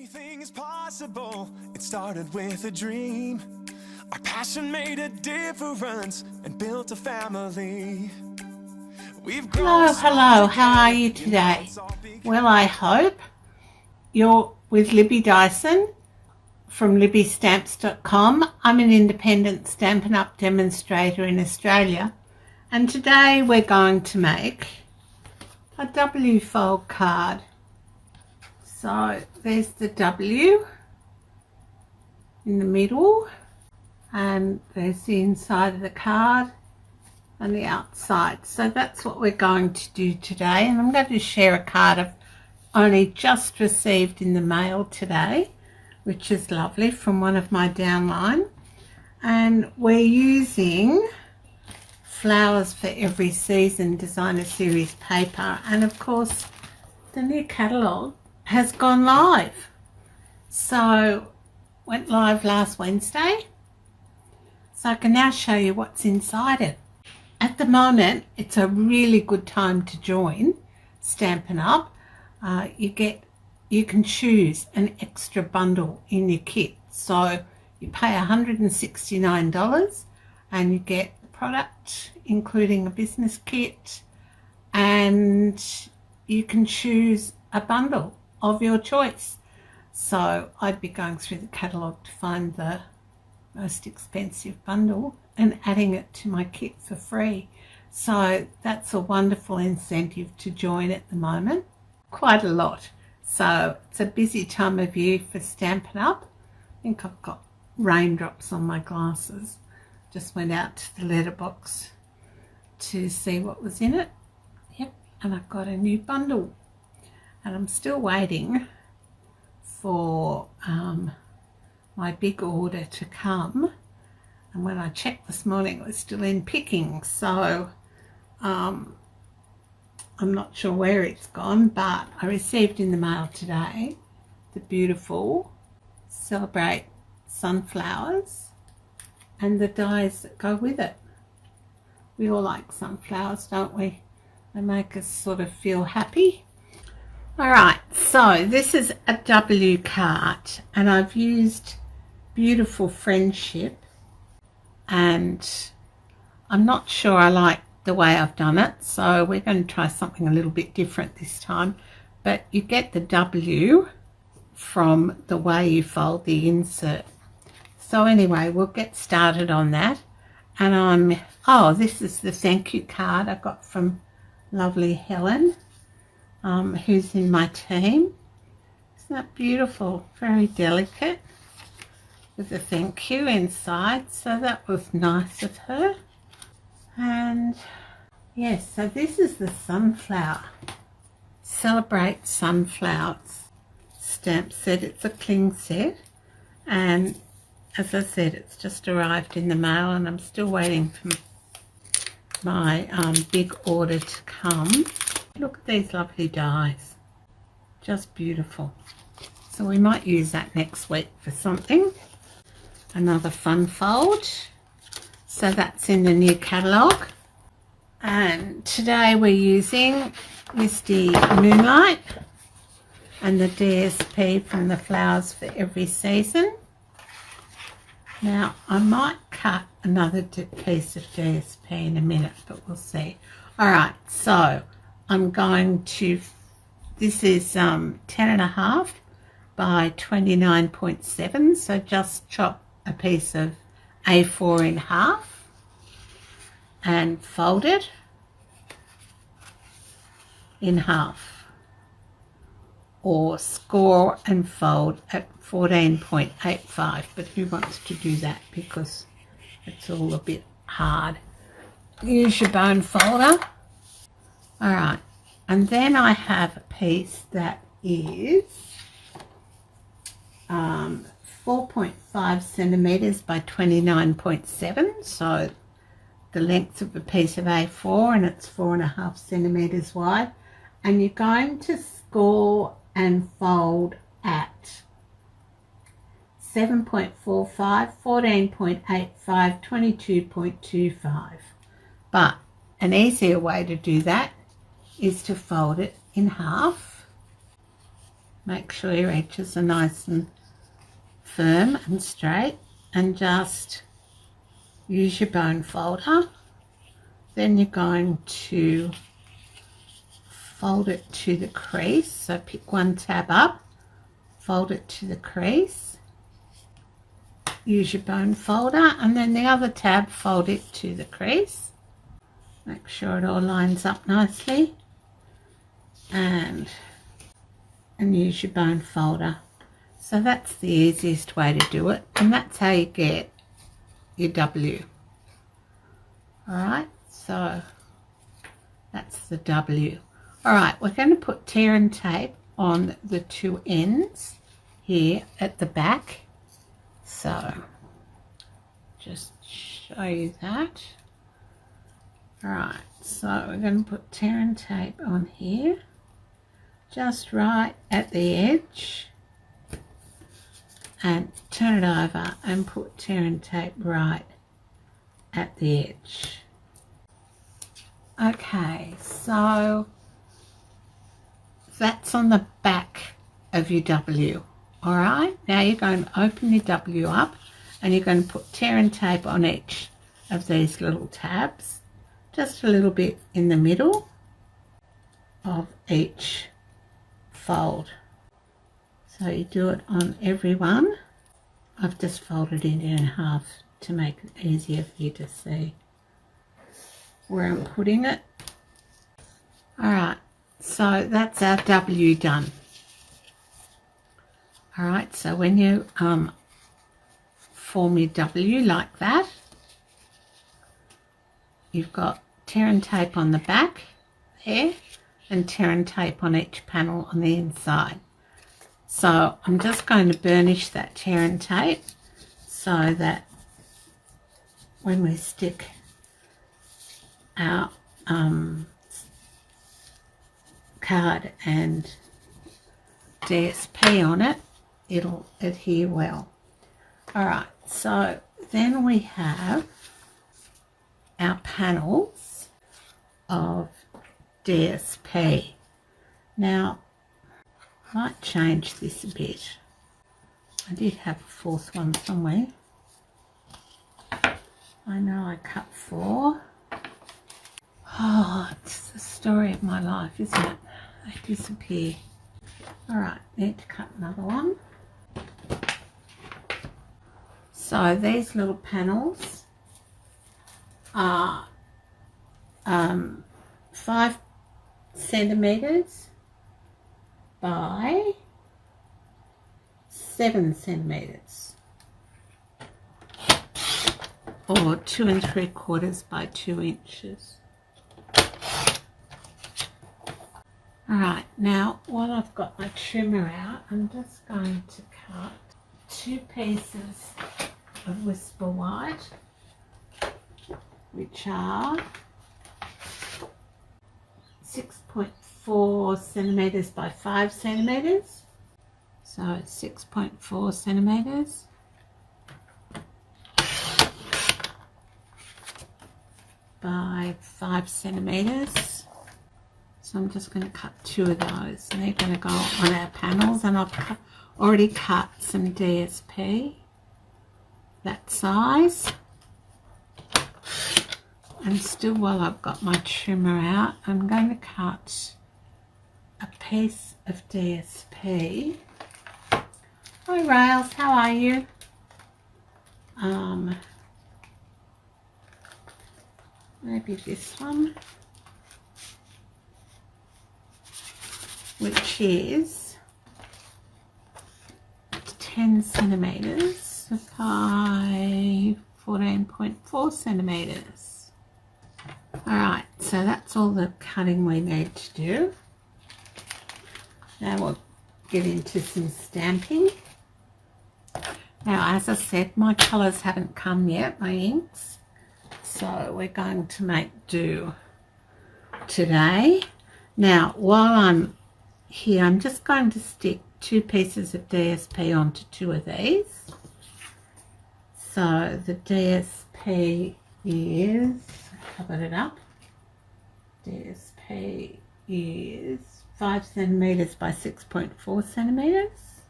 Anything is possible. It started with a dream. Our passion made a difference and built a family. Hello, how are you today? Well, I hope you're with Libby Dyson from libbystamps.com. I'm an independent Stampin' Up demonstrator in Australia, and today we're going to make a W fold card. So there's the W in the middle, and there's the inside of the card and the outside. So that's what we're going to do today, and I'm going to share a card I've only just received in the mail today, which is lovely, from one of my downline. And we're using Flowers for Every Season Designer Series paper, and of course the new catalogue has gone live. So went live last Wednesday, so I can now show you what's inside it. At the moment it's a really good time to join Stampin' Up. You can choose an extra bundle in your kit, so you pay $169 and you get the product including a business kit, and you can choose a bundle of your choice. So I'd be going through the catalogue to find the most expensive bundle and adding it to my kit for free. So that's a wonderful incentive to join at the moment. Quite a lot. So it's a busy time of year for Stampin' Up. I think I've got raindrops on my glasses. Just went out to the letterbox to see what was in it. Yep, and I've got a new bundle. And I'm still waiting for my big order to come, and when I checked this morning it was still in picking, so I'm not sure where it's gone, but I received in the mail today the beautiful Celebrate sunflowers and the dies that go with it. We all like sunflowers, don't we? They make us sort of feel happy. Alright, so this is a W card, and I've used Beautiful Friendship, and I'm not sure I like the way I've done it, so we're going to try something a little bit different this time. But you get the W from the way you fold the insert. So anyway, we'll get started on that. And this is the thank you card I got from lovely Helen, who's in my team. Isn't that beautiful? Very delicate, with a thank you inside, so that was nice of her. And yes, so this is the sunflower, Celebrate Sunflowers stamp set. It's a cling set, and as I said, it's just arrived in the mail, and I'm still waiting for my big order to come. Look at these lovely dies, just beautiful. So we might use that next week for something. Another fun fold. So that's in the new catalogue. And today we're using Misty Moonlight and the DSP from the Flowers for Every Season. Now I might cut another piece of DSP in a minute, but we'll see. Alright, so I'm going to, this is 10.5 by 29.7, so just chop a piece of A4 in half and fold it in half, or score and fold at 14.85, but who wants to do that because it's all a bit hard. Use your bone folder. Alright, and then I have a piece that is 4.5 centimeters by 29.7, so the length of a piece of A4, and it's 4.5 centimeters wide, and you're going to score and fold at 7.45, 14.85, 22.25. But an easier way to do that is to fold it in half Make sure your edges are nice and firm and straight, and just use your bone folder. Then you're going to fold it to the crease. So pick one tab up, fold it to the crease, use your bone folder, and then the other tab, fold it to the crease. Make sure it all lines up nicely, and use your bone folder. So that's the easiest way to do it, and that's how you get your W. Alright, so that's the W. Alright, we're going to put tear and tape on the two ends here at the back. So just show you that. Alright, so we're going to put tear and tape on here, just right at the edge, and turn it over and put tear and tape right at the edge. Okay, so that's on the back of your W. Alright, now you're going to open your W up, and you're going to put tear and tape on each of these little tabs, just a little bit in the middle of each fold. So you do it on every one. I've just folded it in half to make it easier for you to see where I'm putting it. Alright, so that's our W done. Alright, so when you form your W like that, you've got tear and tape on the back there, and tear and tape on each panel on the inside. So I'm just going to burnish that tear and tape so that when we stick our card and DSP on it, it'll adhere well. Alright, so then we have our panels of DSP. Now, I might change this a bit. I did have a fourth one somewhere. I know I cut 4. Oh, it's the story of my life, isn't it? They disappear. Alright, need to cut another one. So these little panels are 5 centimeters by 7 centimeters, or 2 3/4 by 2 inches. Alright, now while I've got my trimmer out, I'm just going to cut 2 pieces of Whisper White, which are 6.4 centimeters by 5 centimeters. So 6.4 centimeters. By 5 centimeters. So I'm just going to cut 2 of those, and they're going to go on our panels, and I've already cut some DSP that size. And still, while I've got my trimmer out, I'm going to cut a piece of DSP. Hi Rails, how are you? Maybe this one, which is 10 centimeters by 14.4 centimeters. Alright, so that's all the cutting we need to do. Now we'll get into some stamping. Now, as I said, my colours haven't come yet, my inks, so we're going to make do today. Now, while I'm here, I'm just going to stick 2 pieces of DSP onto 2 of these. So the DSP is, covered it up, DSP is 5 centimeters by 6.4 centimeters,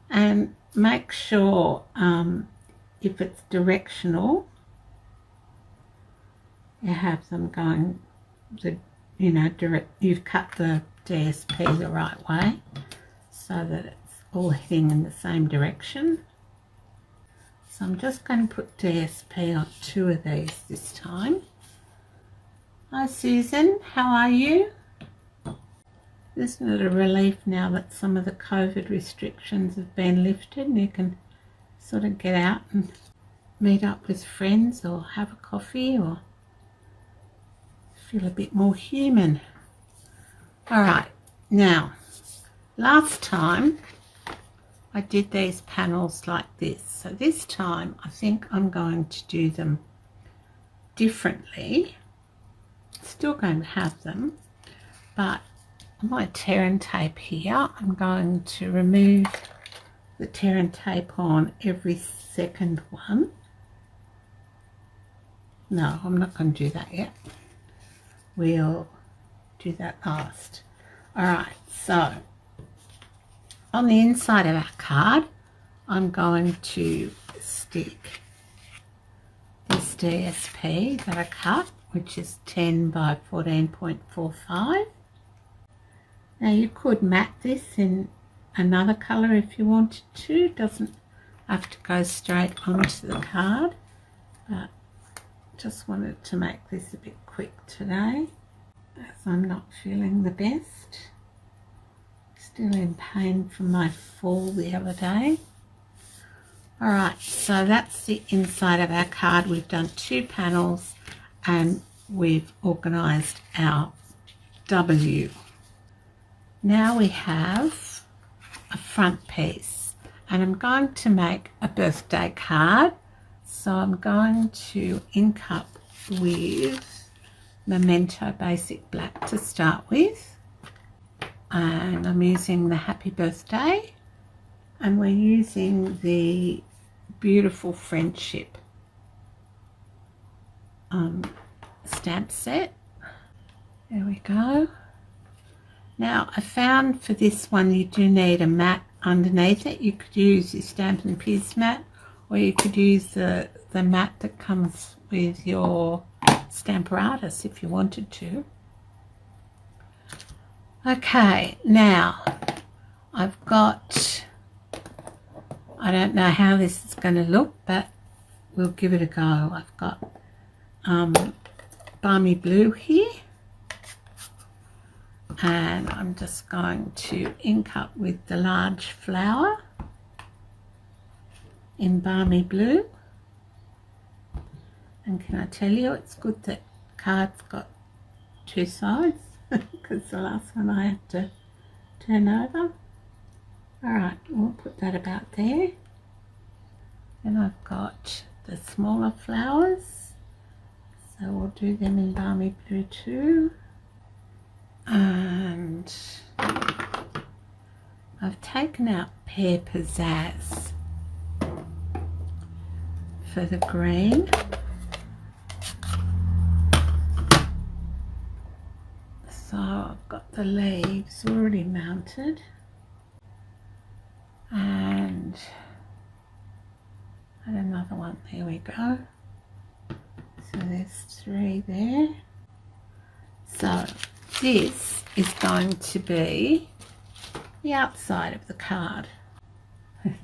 and make sure if it's directional, you have them going you've cut the DSP the right way so that it's all heading in the same direction. So I'm just going to put DSP on 2 of these this time. Hi Susan, how are you? Isn't it a relief now that some of the COVID restrictions have been lifted and you can sort of get out and meet up with friends or have a coffee or feel a bit more human. Alright, now last time I did these panels like this, so this time I think I'm going to do them differently. Still going to have them, but on my tear and tape here I'm going to remove the tear and tape on every second one. No, I'm not going to do that yet. We'll do that last. Alright, so on the inside of our card I'm going to stick this DSP that I cut, which is 10 by 14.45. Now you could matte this in another colour if you wanted to. It doesn't have to go straight onto the card, but just wanted to make this a bit quick today as I'm not feeling the best. Still in pain from my fall the other day. Alright, so that's the inside of our card. We've done 2 panels and we've organised our W. Now we have a front piece, and I'm going to make a birthday card. So I'm going to ink up with Memento Basic Black to start with, and I'm using the Happy Birthday, and we're using the Beautiful Friendship stamp set. There we go. Now I found for this one you do need a mat underneath it. You could use your Stampin' Piz mat, or you could use the mat that comes with your Stamparatus if you wanted to. Okay, now I've got, I don't know how this is going to look, but we'll give it a go. I've got Balmy Blue here, and I'm just going to ink up with the large flower in Balmy Blue. And can I tell you, it's good that card's got 2 sides because the last one I had to turn over. Alright, we'll put that about there. Then I've got the smaller flowers, so we'll do them in Balmy Blue too. And I've taken out Pear Pizzazz for the green. So I've got the leaves already mounted, and another one, there we go. So there's 3 there. So this is going to be the outside of the card.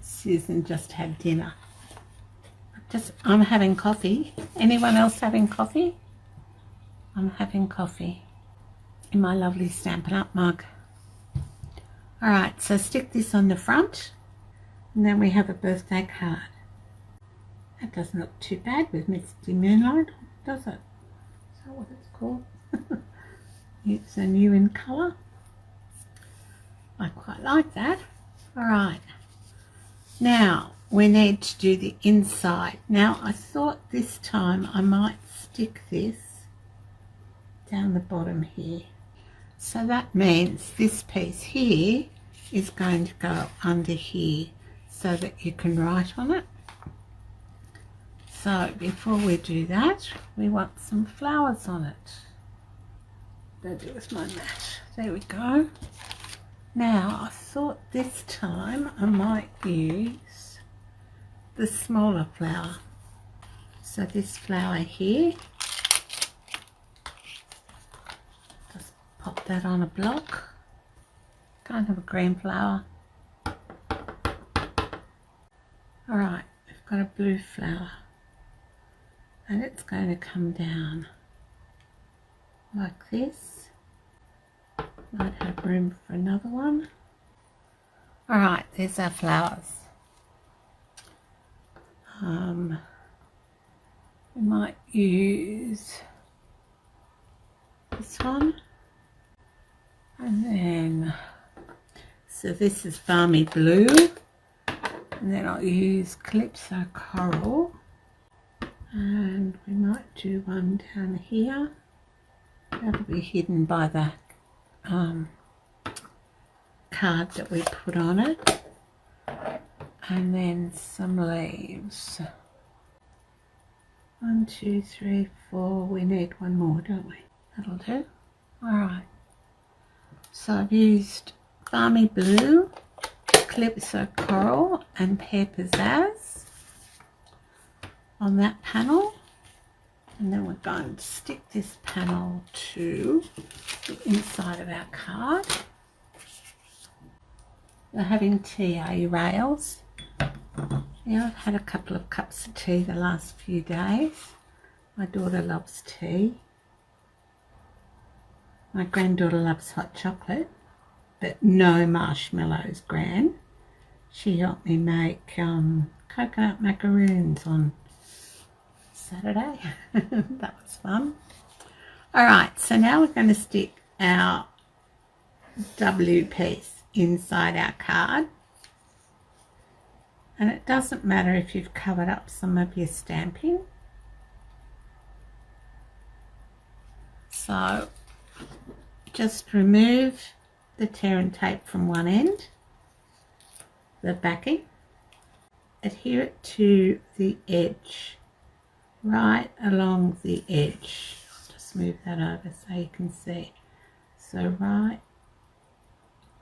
Susan just had dinner. I'm having coffee. Anyone else having coffee? I'm having coffee in my lovely Stampin' Up mug. Alright, so stick this on the front, and then we have a birthday card. That doesn't look too bad with Misty Moonlight, does it? Is that what it's called? It's a new in colour. I quite like that. Alright, now we need to do the inside. Now I thought this time I might stick this down the bottom here. So that means this piece here is going to go under here so that you can write on it. So before we do that, we want some flowers on it. Better do with my mat. There we go. Now I thought this time I might use the smaller flower. So this flower here, just pop that on a block. Kind of a green flower. Alright, we've got a blue flower and it's going to come down like this. Might have room for another one. Alright, there's our flowers. We might use this one. And then, so this is Balmy Blue. And then I'll use Calypso Coral. And we might do one down here. That'll be hidden by the card that we put on it. And then some leaves. 1, 2, 3, 4. We need one more, don't we? That'll do. Alright. So I've used Balmy Blue, Calypso Coral and Pear Pizzazz on that panel. And then we're going to stick this panel to the inside of our card. We're having tea, are you, Rails? Yeah, I've had a couple of cups of tea the last few days. My daughter loves tea. My granddaughter loves hot chocolate, but no marshmallows, Gran. She helped me make coconut macaroons on Saturday. That was fun. Alright, so now we're going to stick our W piece inside our card. And it doesn't matter if you've covered up some of your stamping. So just remove the tear and tape from one end, the backing, adhere it to the edge, right along the edge. Just move that over so you can see. So right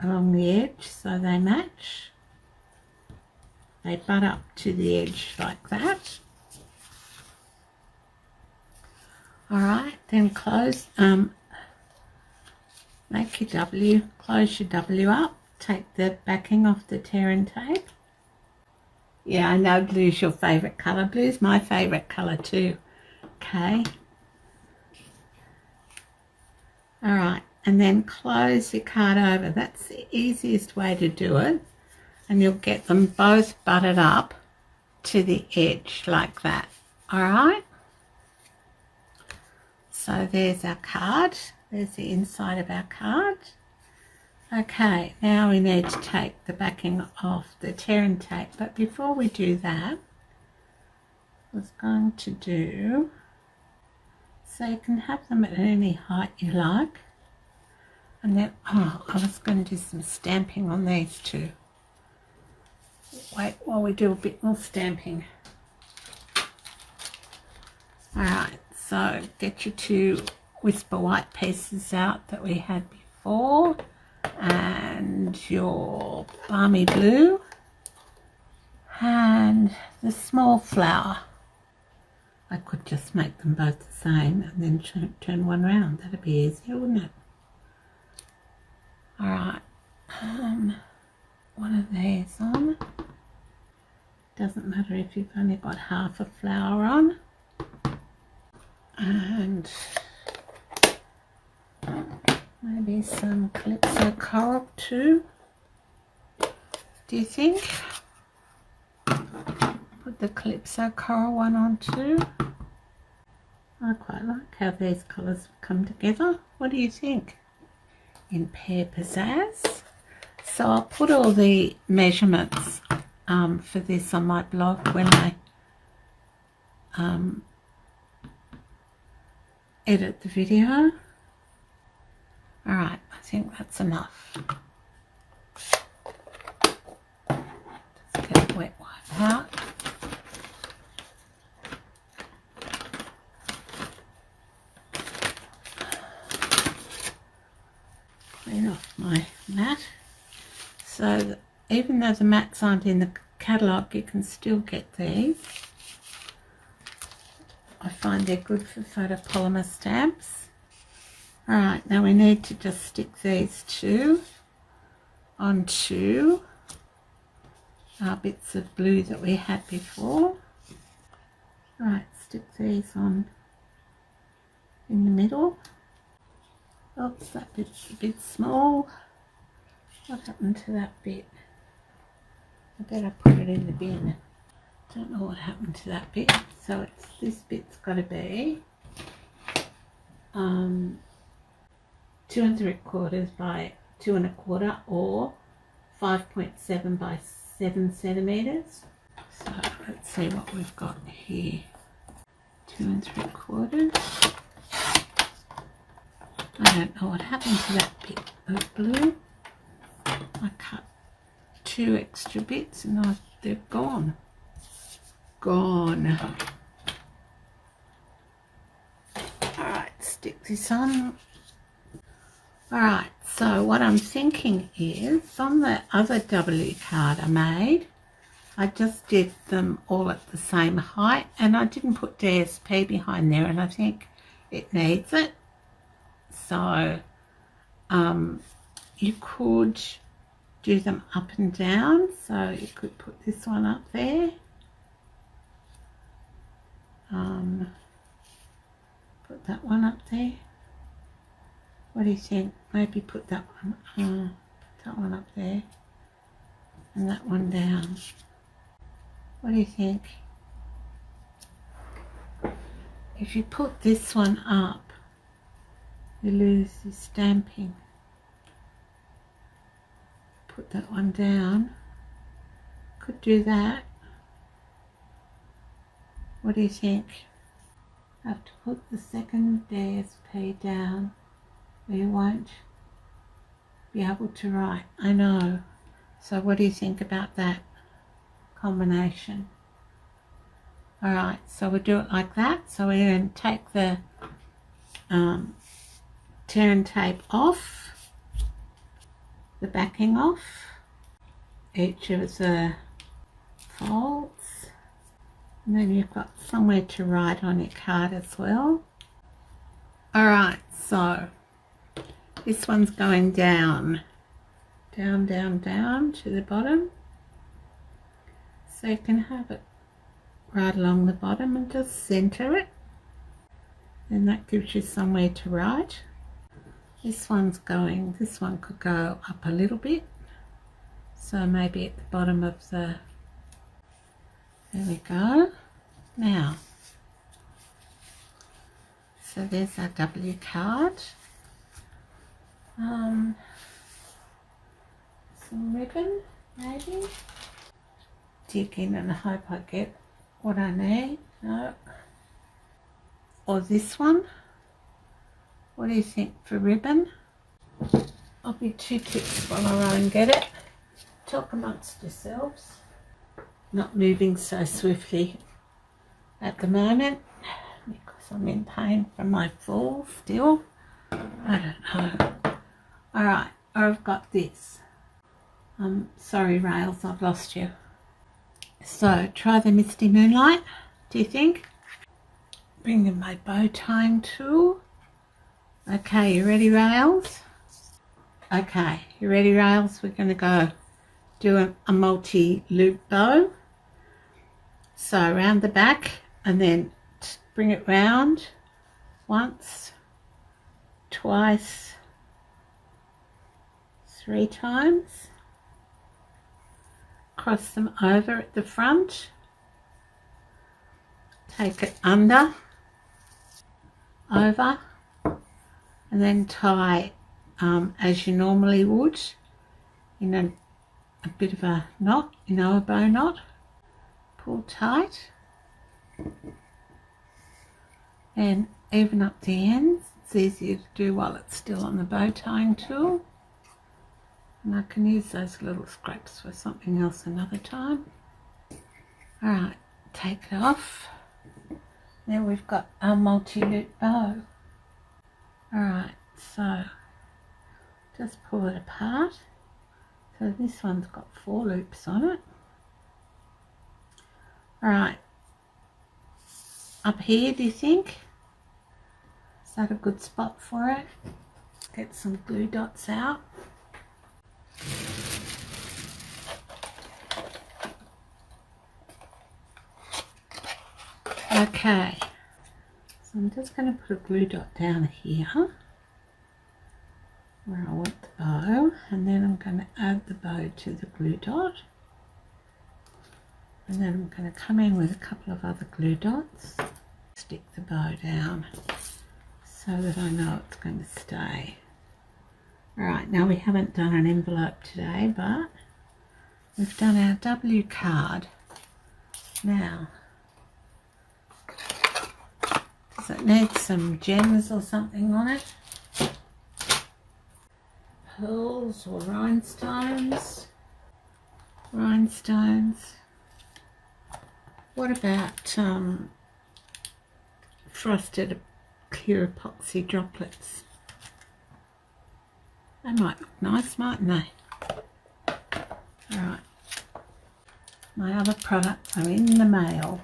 along the edge so they match. They butt up to the edge like that. Alright, then close, make your W, close your W up, take the backing off the tear and tape. Yeah, I know blue's your favourite colour. Blue's my favourite colour too. Okay. Alright, and then close your card over. That's the easiest way to do it. And you'll get them both butted up to the edge like that. Alright. So there's our card. There's the inside of our card. Okay, now we need to take the backing off the tear and tape. But before we do that, I was going to do, so you can have them at any height you like. And then, oh, I was going to do some stamping on these too. Wait while we do a bit more stamping. Alright, so get your two Whisper White pieces out that we had before and your Balmy Blue and the small flower. I could just make them both the same and then turn one round. That'd be easier, wouldn't it? Alright, one of these on. Doesn't matter if you've only got half a flower on. And maybe some Calypso Coral too. Do you think? Put the Calypso Coral one on too. I quite like how these colours have come together. What do you think? In Pear Pizzazz. So I'll put all the measurements for this on my blog when I edit the video. Alright, I think that's enough. Just get a wet wipe out. Clean off my mat. So even though the mats aren't in the catalogue, you can still get these. I find they're good for photopolymer stamps. Alright, now we need to just stick these two onto our bits of blue that we had before. Right, stick these on in the middle. Oops, that bit's a bit small. What happened to that bit? I better put it in the bin. Don't know what happened to that bit. So it's this bit's got to be 2 3/4 by 2 1/4 or 5.7 by 7 centimeters. So let's see what we've got here. 2 3/4. I don't know what happened to that bit of blue. I cut 2 extra bits and they're gone. Gone. Alright, stick this on. Alright, so what I'm thinking is, on the other W card I made, I just did them all at the same height and I didn't put DSP behind there, and I think it needs it. So you could do them up and down, so you could put this one up there, put that one up there. What do you think? Maybe put that one up there and that one down. What do you think? If you put this one up, you lose your stamping. Put that one down. Could do that. What do you think? I have to put the second DSP down, or you won't be able to write. I know. So what do you think about that combination? Alright, so we'll do it like that. So we're going to take the turn tape off, the backing off, each of the folds, and then you've got somewhere to write on your card as well. Alright, so this one's going down, down, down, down to the bottom. So you can have it right along the bottom and just center it. And that gives you somewhere to write. This one could go up a little bit. So maybe at the bottom of the, there we go. Now, so there's our W card. Some ribbon, maybe. Dig in and hope I get what I need. No. Or this one. What do you think for ribbon? I'll be 2 ticks while I run and get it. Talk amongst yourselves. Not moving so swiftly at the moment because I'm in pain from my fall still. I don't know. Alright, I've got this. Sorry Rails, I've lost you. So try the Misty Moonlight, do you think? Bring in my bow tying tool. Okay, you ready Rails? Okay, you ready Rails? We're going to go do a multi-loop bow. So around the back and then bring it round once, twice, 3 times. Cross them over at the front. Take it under, over, and then tie as you normally would in a bit of a knot, a bow knot. Pull tight and even up the ends. It's easier to do while it's still on the bow tying tool, and I can use those little scraps for something else another time. Alright, take it off. Now we've got our multi-loop bow. Alright, so just pull it apart. So this one's got 4 loops on it. Alright, up here, do you think? Is that a good spot for it? Get some glue dots out. Okay, so I'm just going to put a glue dot down here where I want the bow, and then I'm going to add the bow to the glue dot, and then I'm going to come in with a couple of other glue dots, stick the bow down so that I know it's going to stay. Alright, now we haven't done an envelope today, but we've done our W card. Now, does it need some gems or something on it? Pearls or rhinestones? Rhinestones. What about frosted clear epoxy droplets? They might look nice, mightn't they? Alright. My other products are in the mail.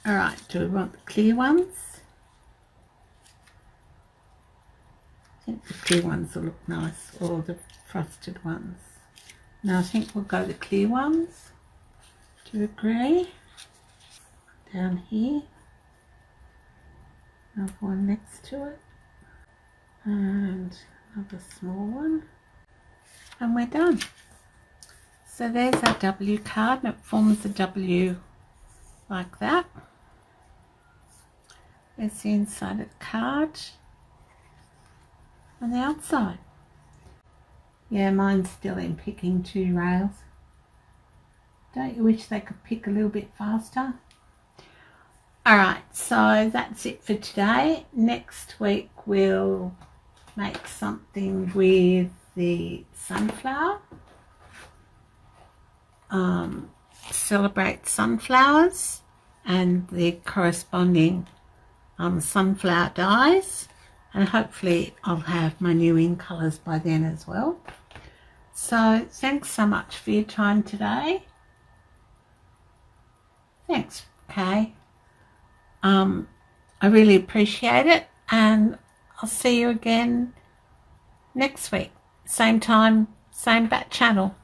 Alright, do we want the clear ones? I think the clear ones will look nice, or the frosted ones. No, I think we'll go the clear ones. Do you agree? Down here. Another one next to it. And another small one. And we're done. So there's our W card, and it forms a W like that. There's the inside of the card and the outside. Yeah, mine's still in picking 2 rails. Don't you wish they could pick a little bit faster? Alright, so that's it for today. Next week we'll make something with the sunflower. Celebrate sunflowers and the corresponding sunflower dies, and hopefully I'll have my new in colours by then as well. So thanks so much for your time today. Thanks, Kay. I really appreciate it, and I'll see you again next week. Same time, same bat channel.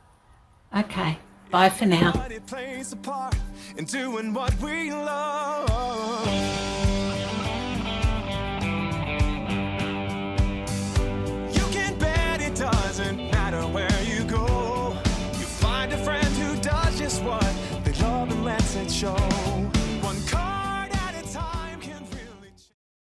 Okay, bye for now. It plays a part in doing what we love. You can bet it doesn't matter where you go. You find a friend who does just what they love and lets it show.